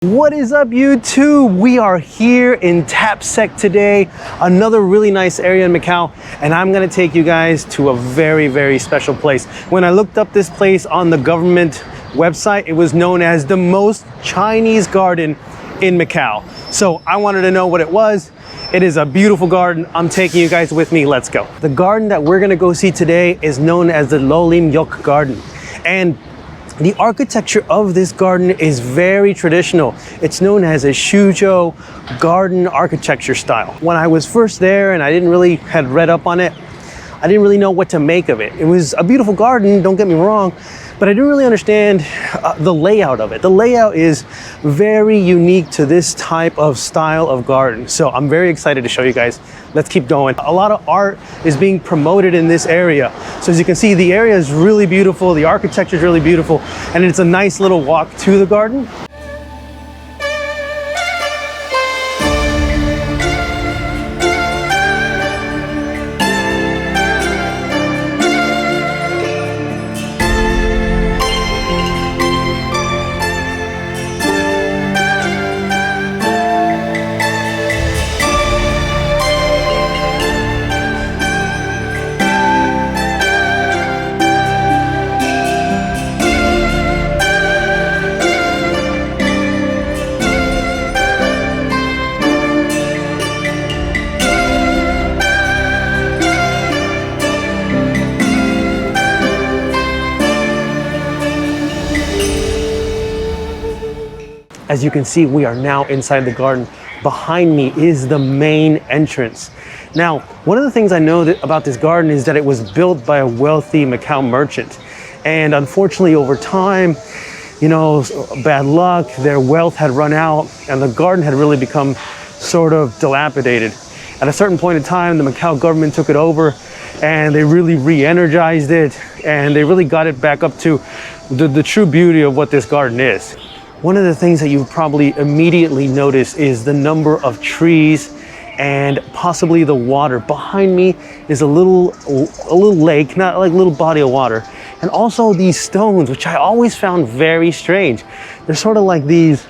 What is up, YouTube? We are here in Thap Sec today, another really nice area in Macau, and I'm gonna take you guys to a very special place. When I looked up this place on the government website, it was known as the most Chinese garden in Macau. So I wanted to know what it was. It is a beautiful garden. I'm taking you guys with me. Let's go. The garden that we're gonna go see today is known as the Lo Lim Yok Garden. And the architecture of this garden is very traditional. It's known as a Suzhou garden architecture style. When I was first there and I had read up on it, I didn't really know what to make of it. It was a beautiful garden, don't get me wrong, but I didn't really understand the layout of it. The layout is very unique to this type of style of garden. So I'm very excited to show you guys. Let's keep going. A lot of art is being promoted in this area. So as you can see, the area is really beautiful. The architecture is really beautiful. And it's a nice little walk to the garden. As you can see, we are now inside the garden. Behind me is the main entrance. Now, one of the things I know about this garden is that it was built by a wealthy Macau merchant. And unfortunately, over time, you know, bad luck, their wealth had run out and the garden had really become sort of dilapidated. At a certain point in time, the Macau government took it over and they really re-energized it and they really got it back up to the true beauty of what this garden is. One of the things that you probably immediately notice is the number of trees and possibly the water. Behind me is a little lake, not like a little body of water. And also these stones, which I always found very strange. They're sort of like these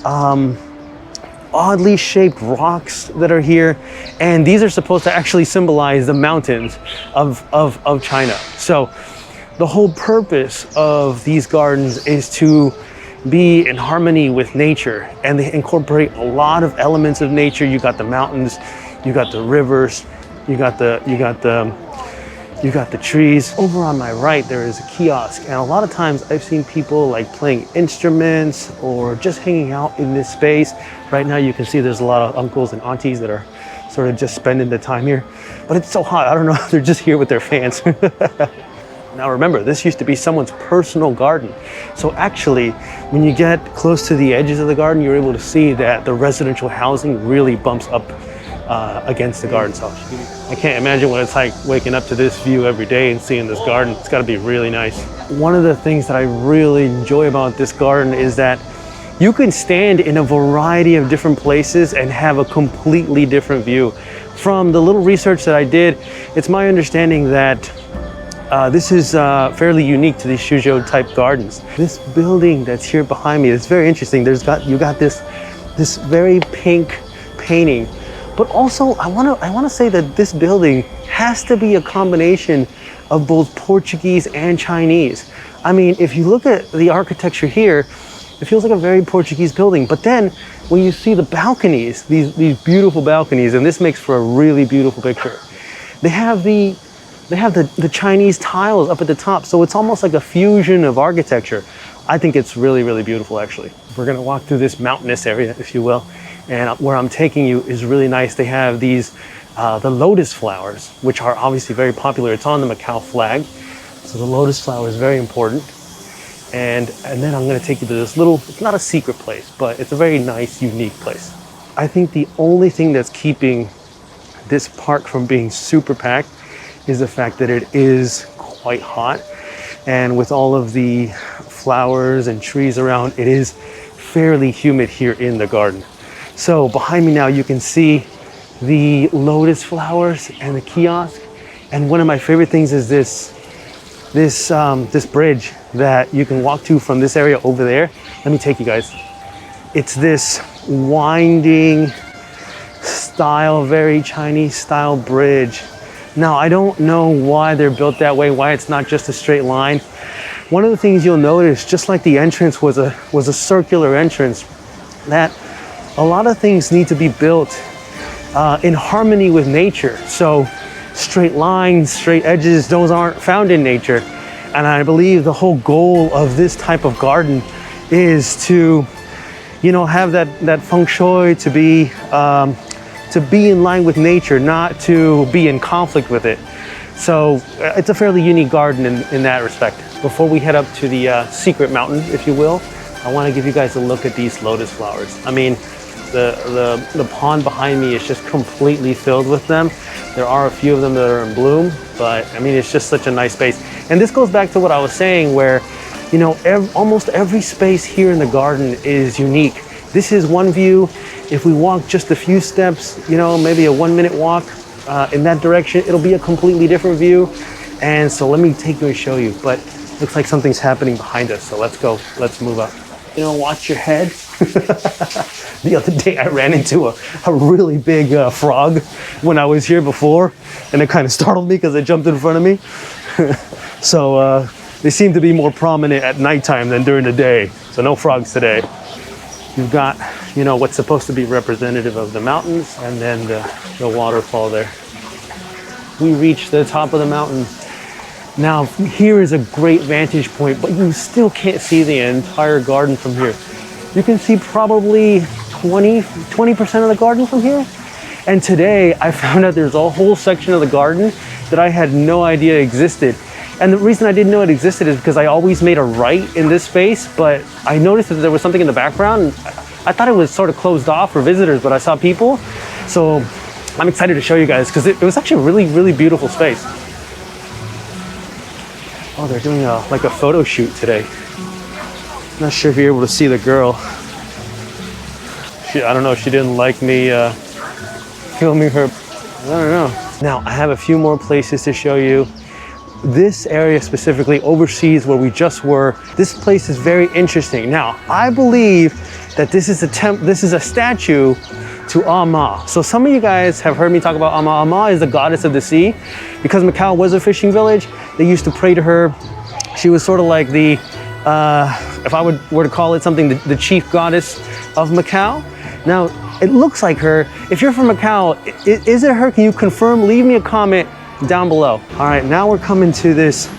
oddly shaped rocks that are here. And these are supposed to actually symbolize the mountains of China. So the whole purpose of these gardens is to be in harmony with nature, and they incorporate a lot of elements of nature. You got the mountains, you got the rivers, you got the trees. Over on my right there is a kiosk, and a lot of times I've seen people like playing instruments or just hanging out in this space. Right now you can see there's a lot of uncles and aunties that are sort of just spending the time here, but it's so hot, I don't know, they're just here with their fans. Now remember, this used to be someone's personal garden. So actually, when you get close to the edges of the garden, you're able to see that the residential housing really bumps up against the garden. So I can't imagine what it's like waking up to this view every day and seeing this garden. It's gotta be really nice. One of the things that I really enjoy about this garden is that you can stand in a variety of different places and have a completely different view. From the little research that I did, it's my understanding that this is fairly unique to these Suzhou type gardens. This building that's here behind me is very interesting. You got this very pink painting, but also I wanna say that this building has to be a combination of both Portuguese and Chinese. I mean, if you look at the architecture here, it feels like a very Portuguese building. But then when you see the balconies, these beautiful balconies, and this makes for a really beautiful picture. They have the Chinese tiles up at the top, so it's almost like a fusion of architecture. I think it's really beautiful, actually. We're gonna walk through this mountainous area, if you will, and where I'm taking you is really nice. They have these, the lotus flowers, which are obviously very popular. It's on the Macau flag, so the lotus flower is very important. And then I'm gonna take you to this little, it's not a secret place, but it's a very nice, unique place. I think the only thing that's keeping this park from being super packed is the fact that it is quite hot, and with all of the flowers and trees around, it is fairly humid here in the garden. So behind me now you can see the lotus flowers and the kiosk, and one of my favorite things is this bridge that you can walk to from this area over there. Let me take you guys. It's this winding style, very Chinese style bridge. Now, I don't know why they're built that way, why it's not just a straight line. One of the things you'll notice, just like the entrance was a circular entrance, that a lot of things need to be built in harmony with nature. So straight lines, straight edges, those aren't found in nature. And I believe the whole goal of this type of garden is to, you know, have that feng shui to be in line with nature, not to be in conflict with it. So it's a fairly unique garden in that respect. Before we head up to the secret mountain, if you will, I want to give you guys a look at these lotus flowers. I mean, the pond behind me is just completely filled with them. There are a few of them that are in bloom, but I mean, it's just such a nice space. And this goes back to what I was saying, where, you know, almost every space here in the garden is unique. This is one view. If we walk just a few steps, you know, maybe a 1-minute walk in that direction, it'll be a completely different view. And so let me take you and show you, but looks like something's happening behind us. So let's go, let's move up. You know, watch your head. The other day I ran into a really big frog when I was here before, and it kind of startled me because it jumped in front of me. So they seem to be more prominent at nighttime than during the day. So no frogs today. You've got, you know, what's supposed to be representative of the mountains, and then the waterfall there. We reached the top of the mountain. Now, here is a great vantage point, but you still can't see the entire garden from here. You can see probably 20% of the garden from here. And today I found out there's a whole section of the garden that I had no idea existed. And the reason I didn't know it existed is because I always made a right in this space, but I noticed that there was something in the background. I thought it was sort of closed off for visitors, but I saw people. So I'm excited to show you guys because it was actually a really, really beautiful space. Oh, they're doing like a photo shoot today. Not sure if you're able to see the girl. I don't know, she didn't like me filming her. I don't know. Now, I have a few more places to show you. This area specifically overseas where we just were, this place is very interesting. Now, I believe that this is a statue to Ama. So some of you guys have heard me talk about Ama. Ama is the goddess of the sea. Because Macau was a fishing village, they used to pray to her. She was sort of like the, if I were to call it something, the chief goddess of Macau. Now, it looks like her. If you're from Macau, is it her? Can you confirm? Leave me a comment down below. All right, now we're coming to this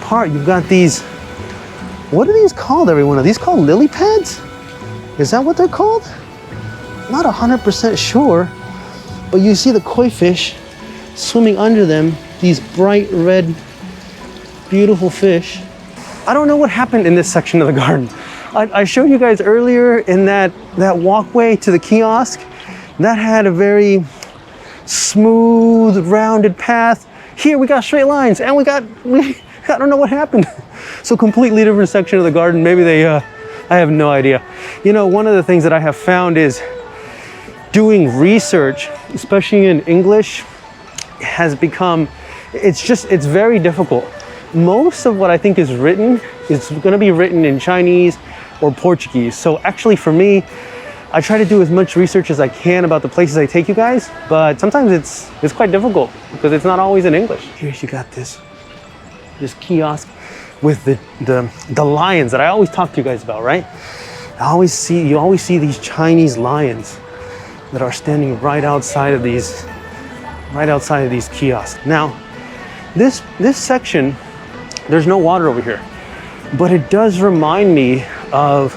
part. You've got these, what are these called, everyone? Are these called lily pads? Is that what they're called? Not 100% sure, but you see the koi fish swimming under them, these bright red, beautiful fish. I don't know what happened in this section of the garden. I showed you guys earlier in that walkway to the kiosk, that had a very smooth, rounded path. Here we got straight lines, and I don't know what happened. So completely different section of the garden. Maybe they, I have no idea. You know, one of the things that I have found is doing research, especially in English, has become, it's very difficult. Most of what I think is written is going to be written in Chinese or Portuguese. So actually for me, I try to do as much research as I can about the places I take you guys, but sometimes it's quite difficult because it's not always in English. Here you got this kiosk with the lions that I always talk to you guys about, right? You always see these Chinese lions that are standing right outside of these kiosks. Now, this section, there's no water over here, but it does remind me of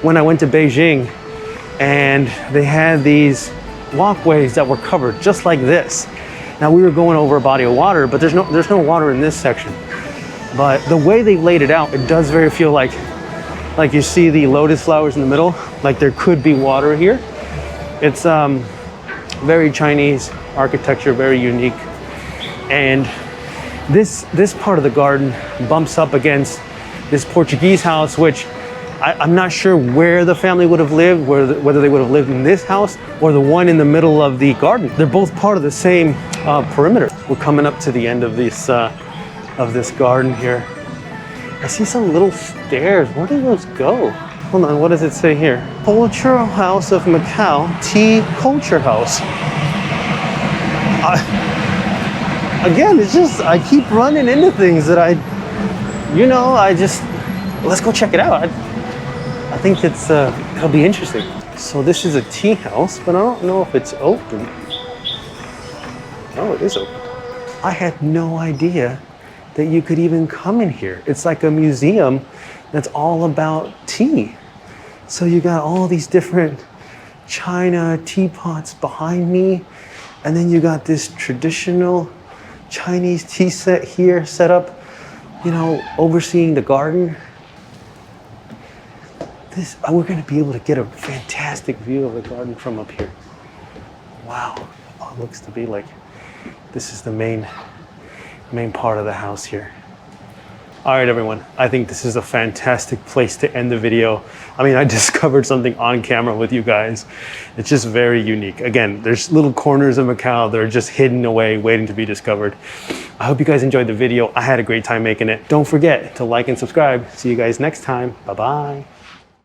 when I went to Beijing and they had these walkways that were covered just like this. Now we were going over a body of water, but there's no water in this section. But the way they laid it out, it does very feel like you see the lotus flowers in the middle, like there could be water here. It's very Chinese architecture, very unique. And this part of the garden bumps up against this Portuguese house, which I'm not sure where the family would have lived, whether they would have lived in this house or the one in the middle of the garden. They're both part of the same perimeter. We're coming up to the end of this garden here. I see some little stairs. Where do those go? Hold on, what does it say here? Cultural House of Macau, Tea Culture House. Again, it's just, I keep running into things that let's go check it out. I think it'll be interesting. So this is a tea house, but I don't know if it's open. Oh, it is open. I had no idea that you could even come in here. It's like a museum that's all about tea. So you got all these different China teapots behind me, and then you got this traditional Chinese tea set here set up, overseeing the garden. We're gonna be able to get a fantastic view of the garden from up here. Wow, it looks to be like this is the main part of the house here. All right, everyone, I think this is a fantastic place to end the video. I mean, I discovered something on camera with you guys. It's just very unique. Again, there's little corners of Macau that are just hidden away, waiting to be discovered. I hope you guys enjoyed the video. I had a great time making it. Don't forget to like and subscribe. See you guys next time. Bye-bye.